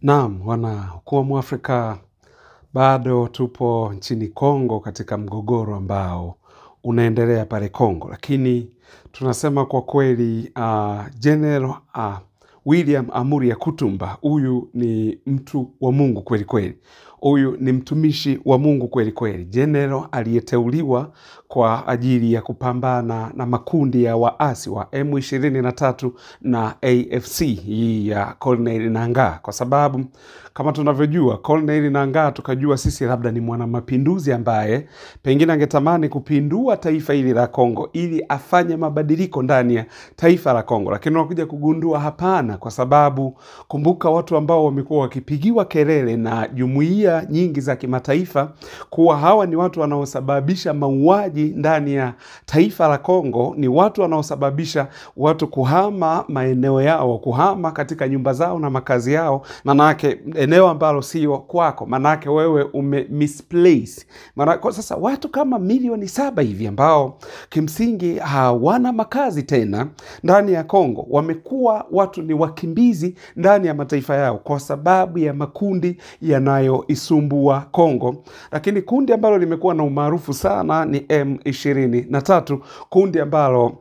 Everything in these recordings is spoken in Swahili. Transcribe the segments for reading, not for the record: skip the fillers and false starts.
Naam, kuwa Mwafrika, bado tupo nchini Kongo katika mgogoro ambao unaendelea pale Kongo. Lakini tunasema kwa kweli General William Amuri Yakutumba, huyu ni mtu wa Mungu kweli kweli. Huyu ni mtumishi wa Mungu kweli kweli. General aliyeteuliwa kwa ajili ya kupambana na makundi ya waasi wa M23 na AFC hii ya Colonel Nangaa. Kwa sababu kama tunavyojua Colonel Nangaa, tukajua sisi labda ni mwanamapinduzi ambaye pengine angetamani kupindua taifa hili la Kongo ili afanye mabadiliko ndani ya taifa la Kongo. Lakini unakuja kugundua hapana, kwa sababu kumbuka watu ambao wamekuwa wakipigiwa kelele na jumuiya nyingi za kimataifa kuwa hawa ni watu wanaosababisha mauaji ndani ya taifa la Kongo, ni watu wanaosababisha watu kuhama maeneo yao, kuhama katika nyumba zao na makazi yao, manake eneo ambalo sio kwako, manake wewe misplace. Kwa sasa watu kama milioni 7 hivi ambao kimsingi hawana makazi tena ndani ya Kongo, wamekuwa watu ni wakimbizi ndani ya mataifa yao kwa sababu ya makundi yanayoisumbua Kongo. Lakini kundi ambalo limekuwa na umaarufu sana ni M23, kundi ambalo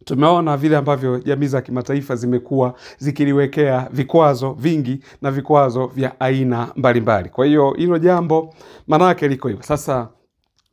tumeona vile ambavyo jamii za kimataifa zimekuwa zikiliwekea vikwazo vingi na vikwazo vya aina mbalimbali. Kwa hiyo hilo jambo manake liko hivyo. Sasa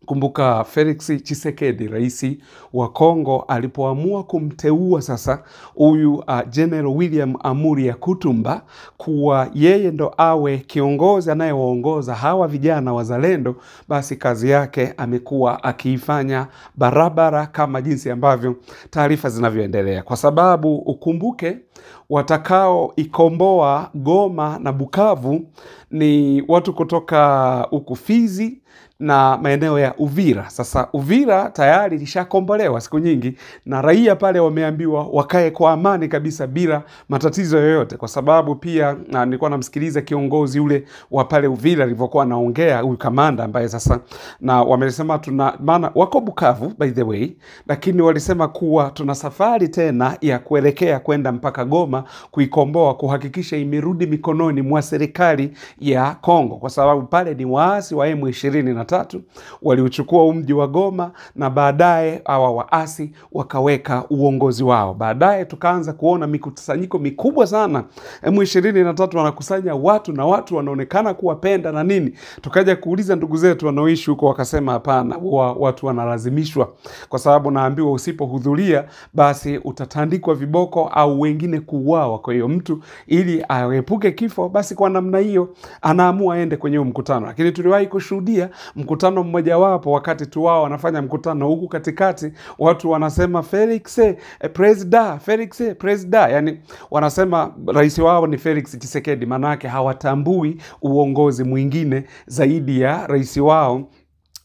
kumbuka Felix Tshisekedi, rais wa Kongo, alipoamua kumteua sasa huyu General William Amuri Yakutumba kuwa yeye ndo awe kiongozi anayewaongoza hawa vijana wazalendo, basi kazi yake amekuwa akiifanya barabara kama jinsi ambavyo taarifa zinavyoendelea. Kwa sababu ukumbuke watakao ikomboa Goma na Bukavu ni watu kutoka huku Fizi na maeneo ya Uvira. Sasa Uvira tayari lishakombolewa siku nyingi, na raia pale wameambiwa wakae kwa amani kabisa bila matatizo yoyote. Kwa sababu pia nilikuwa namsikiliza kiongozi ule wa pale Uvira alivyokuwa anaongea, huyu kamanda ambaye sasa, na wamesema maana wako Bukavu by the way, lakini walisema kuwa tuna safari tena ya kuelekea kwenda mpaka Goma kuikomboa, kuhakikisha imerudi mikononi mwa serikali ya Kongo, kwa sababu pale ni waasi wa M23 waliuchukua mji wa Goma, na baadaye hawa waasi wakaweka uongozi wao. Baadaye tukaanza kuona mikusanyiko mikubwa sana, M23 wanakusanya watu na watu wanaonekana kuwapenda na nini. Tukaja kuuliza ndugu zetu wanaoishi huko, wakasema hapana, watu wanalazimishwa, kwa sababu naambiwa usipohudhuria basi utatandikwa viboko au wengine kuuawa. Kwa hiyo mtu ili aepuke kifo, basi kwa namna hiyo anaamua aende kwenye mkutano. Lakini tuliwahi kushuhudia mkutano mmoja wapo, wakati tu wao wanafanya mkutano, huku katikati watu wanasema Felix Presida, Felix Presida, yani wanasema rais wao ni Felix Tshisekedi, manake hawatambui uongozi mwingine zaidi ya rais wao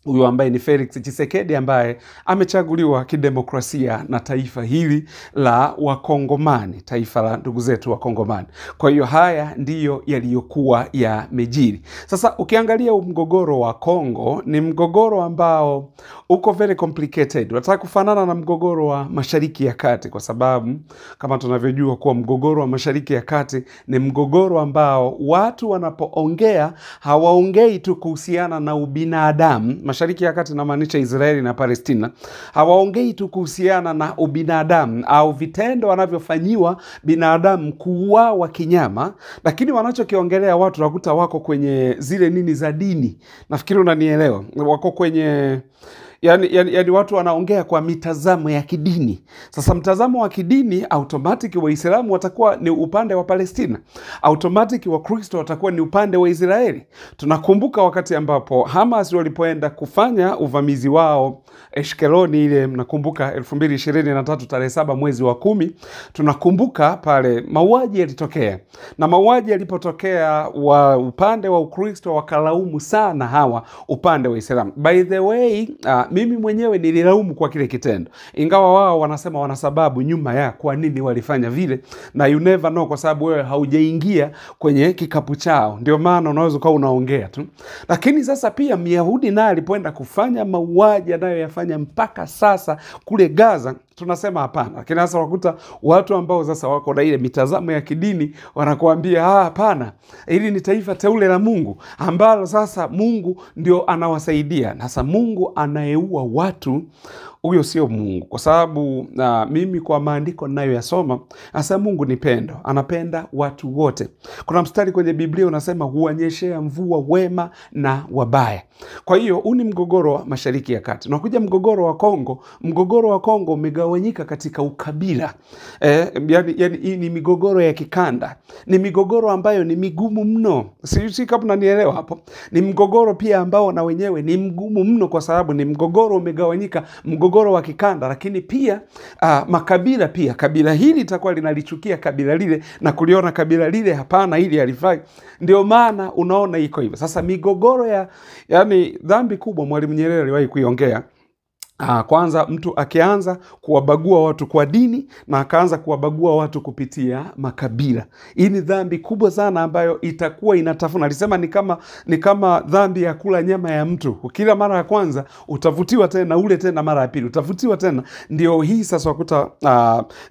huyu ambaye ni Felix Tshisekedi, ambaye amechaguliwa kidemokrasia na taifa hili la Wakongomani, taifa la ndugu zetu Wakongomani. Kwa hiyo haya ndiyo yaliyokuwa yamejiri. Sasa ukiangalia mgogoro wa Kongo ni mgogoro ambao uko very complicated. Unataka kufanana na mgogoro wa Mashariki ya Kati, kwa sababu kama tunavyojua kuwa mgogoro wa Mashariki ya Kati ni mgogoro ambao watu wanapoongea hawaongei tu kuhusiana na ubinadamu. Mashariki ya Kati namaanisha Israeli na Palestina. Hawaongei tu kuhusiana na ubinadamu au vitendo wanavyofanyiwa binadamu, kuuawa kinyama, lakini wanachokiongelea watu wakuta wako kwenye zile nini za dini. Nafikiri unanielewa. Wako kwenye Yani watu wanaongea kwa mitazamo ya kidini. Sasa mtazamo wa kidini, automatic Waislamu watakuwa ni upande wa Palestina, automatic wa Kristo watakuwa ni upande wa Israeli. Tunakumbuka wakati ambapo Hamas walipoenda kufanya uvamizi wao Ashkeloni ile, mnakumbuka 2023 tarehe 7 mwezi wa 10, tunakumbuka pale mauaji yalitokea, na mauaji yalipotokea wa upande wa Ukristo wakalaumu sana hawa upande wa Islam. By the way, mimi mwenyewe nililaumu kwa kile kitendo, ingawa wao wanasema wana sababu nyuma ya kwa nini walifanya vile, na you never know, kwa sababu wewe haujaingia kwenye kikapu chao, ndio maana unaweza kuwa unaongea tu. Lakini sasa pia Myahudi naye alipoenda kufanya mauaji anayoyafanya mpaka sasa kule Gaza, tunasema hapana. Lakini sasa wakuta watu ambao sasa wako na ile mitazamo ya kidini wanakuambia hapana, hili ni taifa teule la Mungu ambalo sasa Mungu ndio anawasaidia. Sasa Mungu anayeua watu, huyo sio Mungu, kwa sababu mimi kwa maandiko ninayoyasoma hasa Mungu ni pendo, anapenda watu wote. Kuna mstari kwenye Biblia unasema huanyeshea mvua wema na wabaya. Kwa hiyo huu ni mgogoro wa Mashariki ya Kati. Unakuja mgogoro wa Kongo. Mgogoro wa Kongo umegawanyika katika ukabila. Yani ni migogoro ya kikanda. Ni migogoro ambayo ni migumu mno. Si kama unanielewa hapo. Ni mgogoro pia ambao na wenyewe ni mgumu mno, kwa sababu ni mgogoro umegawanyika, mgogoro wa kikanda. Lakini pia makabila pia, kabila hili litakuwa linalichukia kabila lile na kuliona kabila lile hapana, hili halifai. Ndio maana unaona iko hivyo. Sasa migogoro yani dhambi kubwa Mwalimu Nyerere aliwahi kuiongea. Kwanza mtu akianza kuwabagua watu kwa dini na akaanza kuwabagua watu kupitia makabila, hii ni dhambi kubwa sana ambayo itakuwa inatafuna. Alisema ni kama dhambi ya kula nyama ya mtu. Ukila mara ya kwanza utavutiwa tena, ule tena mara ya pili utavutiwa tena. Ndio hii sasa wakuta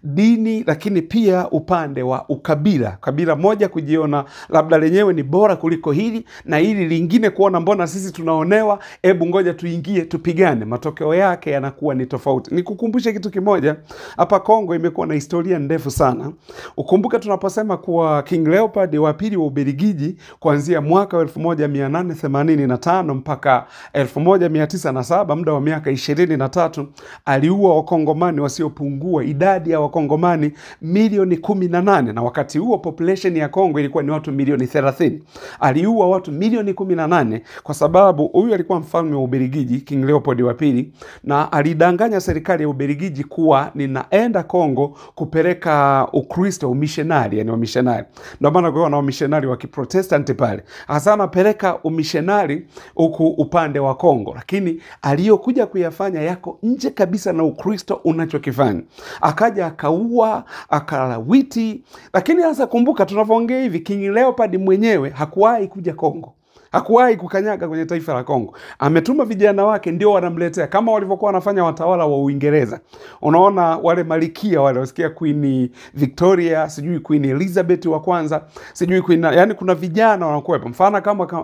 dini, lakini pia upande wa ukabila, kabila moja kujiona labda lenyewe ni bora kuliko hili, na hili lingine kuona mbona sisi tunaonewa, hebu ngoja tuingie tupigane. Matokeo yake yanakuwa ni tofauti. Nikukumbushe kitu kimoja, hapa Kongo imekuwa na historia ndefu sana. Ukumbuke tunaposema kuwa King Leopold wa pili wa Ubelgiji kuanzia mwaka 1885 mpaka 1907, muda wa miaka 23, aliua wakongomani wasiopungua idadi ya wakongomani milioni 18, na wakati huo population ya Kongo ilikuwa ni watu milioni 30. Aliua watu milioni 18 kwa sababu huyu alikuwa mfalme wa Ubelgiji, King Leopold wa pili, na alidanganya serikali ya Ubelgiji kuwa ninaenda Kongo kupeleka Ukristo, umissionari, yani wamissionari. Ndio maana kwa na wamissionari wa Kiprotestanti pale. Hasa anapeleka umissionari huku upande wa Kongo, lakini aliyokuja kuyafanya yako nje kabisa na Ukristo unachokifanya. Akaja akaua, akalawiti. Lakini sasa kumbuka tunavyoongea hivi, King Leopold mwenyewe hakuwahi kuja Kongo. Hakuwahi kukanyaga kwenye taifa la Kongo. Ametuma vijana wake ndio wanamletea, kama walivyokuwa wanafanya watawala wa Uingereza. Unaona wale malikia wale, wasikia Queen Victoria, sijui Queen Elizabeth wa kwanza, sijui Queen, yani kuna vijana wanakuwepo.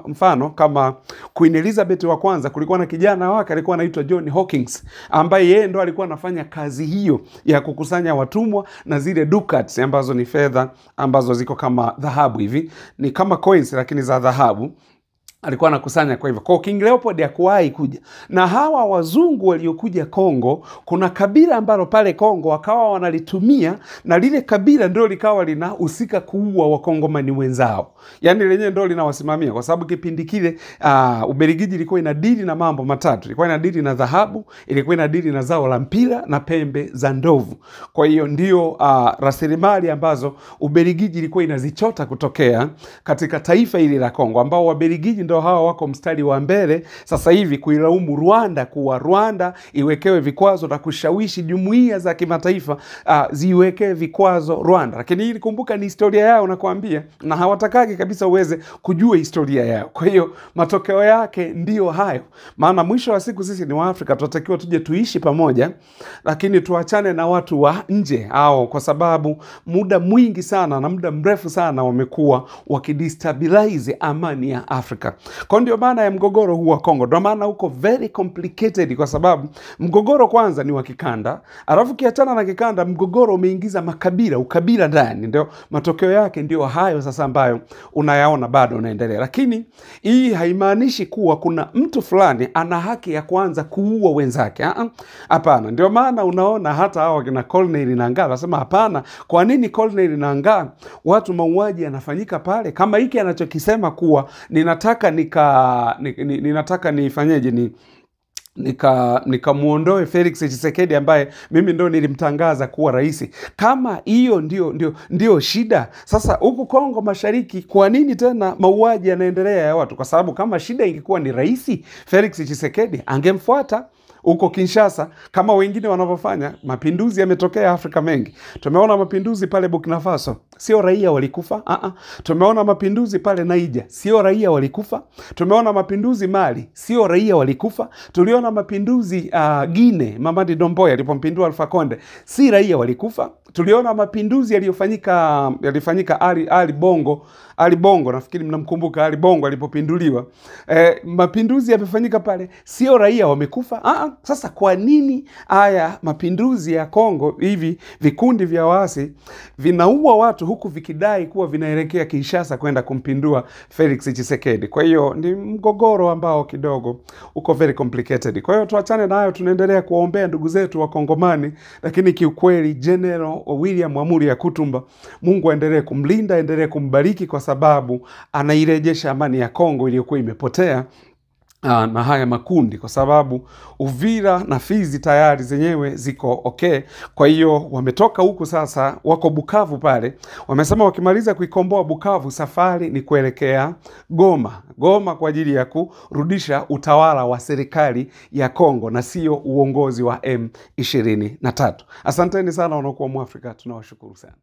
Mfano kama Queen Elizabeth wa kwanza, kulikuwa na kijana wake alikuwa anaitwa John Hawkins, ambaye yeye ndo alikuwa anafanya kazi hiyo ya kukusanya watumwa na zile ducats ambazo ni fedha ambazo ziko kama dhahabu hivi, ni kama coins lakini za dhahabu. Alikuwa anakusanya kwa hivyo. Kwa King Leopold hakuwahi kuja. Na hawa wazungu waliokuja Kongo, kuna kabila ambalo pale Kongo wakawa wanalitumia, na lile kabila ndio likawa linahusika kuua wakongomani wenzao. Yaani lenyewe ndio linawasimamia, kwa sababu kipindi kile Ubelgiji ilikuwa inadili na mambo matatu. Ilikuwa inadili na dhahabu, ilikuwa inadili na zao la mpira na pembe za ndovu. Kwa hiyo ndio rasilimali ambazo Ubelgiji ilikuwa inazichota kutokea katika taifa hili la Kongo, ambao Wabelgiji hawa wako mstari wa mbele sasa hivi kuilaumu Rwanda kuwa Rwanda iwekewe vikwazo na kushawishi jumuiya za kimataifa ziwekewe vikwazo Rwanda. Lakini hili kumbuka ni historia yao nakwambia, na hawatakagi kabisa uweze kujua historia yao. Kwa hiyo matokeo yake ndio hayo. Maana mwisho wa siku sisi ni Waafrika, tunatakiwa tuje tuishi pamoja, lakini tuachane na watu wa nje au, kwa sababu muda mwingi sana na muda mrefu sana wamekuwa wakidestabilize amani ya Afrika. Kwa ndio maana ya mgogoro huu wa Kongo. Ndio maana uko very complicated, kwa sababu mgogoro kwanza ni wa kikanda, alafu kiachana na kikanda mgogoro umeingiza makabila, ukabila ndani. Ndio matokeo yake ndio hayo sasa ambayo unayaona bado unaendelea. Lakini hii haimaanishi kuwa kuna mtu fulani ana haki ya kuanza kuua wenzake. Hapana. Ndio maana unaona hata hao kina Colonel Nangaa wanasema hapana, kwa nini Colonel Nangaa watu mauaji yanafanyika pale? Kama hiki anachokisema kuwa ninataka nifanyeje nikamuondoe Felix Tshisekedi ambaye mimi ndo nilimtangaza kuwa rais. Kama hiyo ndio shida. Sasa huku Kongo Mashariki kwa nini tena mauaji yanaendelea ya watu? Kwa sababu kama shida ingekuwa ni rais Felix Tshisekedi angemfuata. huko Kinshasa kama wengine wanavyofanya. Mapinduzi yametokea Afrika mengi. Tumeona mapinduzi pale Burkina Faso, sio raia walikufa. Tumeona mapinduzi pale Niger, sio raia walikufa. Tumeona mapinduzi Mali, sio raia walikufa. Tuliona mapinduzi Guinea, Mamadi Domboya alipompindua Alpha Conde, si raia walikufa. Tuliona mapinduzi yalifanyika Ali Bongo, nafikiri mnamkumbuka Ali Bongo alipopinduliwa. Mapinduzi yamefanyika pale, sio raia wamekufa. Sasa kwa nini haya mapinduzi ya Kongo, hivi vikundi vya waasi vinaua watu huku vikidai kuwa vinaelekea Kinshasa kwenda kumpindua Felix Tshisekedi? Kwa hiyo ni mgogoro ambao kidogo uko very complicated. Kwa hiyo tuachane nayo, tunaendelea kuwaombea ndugu zetu wa Kongomani, lakini kiukweli General William Amuri Yakutumba, Mungu aendelee kumlinda, aendelee kumbariki, kwa sababu anairejesha amani ya Kongo iliyokuwa imepotea na haya makundi, kwa sababu Uvira na Fizi tayari zenyewe ziko okay. Kwa hiyo wametoka huku sasa, wako Bukavu pale. Wamesema wakimaliza kuikomboa Bukavu, safari ni kuelekea Goma kwa ajili ya kurudisha utawala wa serikali ya Kongo na sio uongozi wa M23. Asanteni sana wanaokuwa Mwafrika, tunawashukuru sana.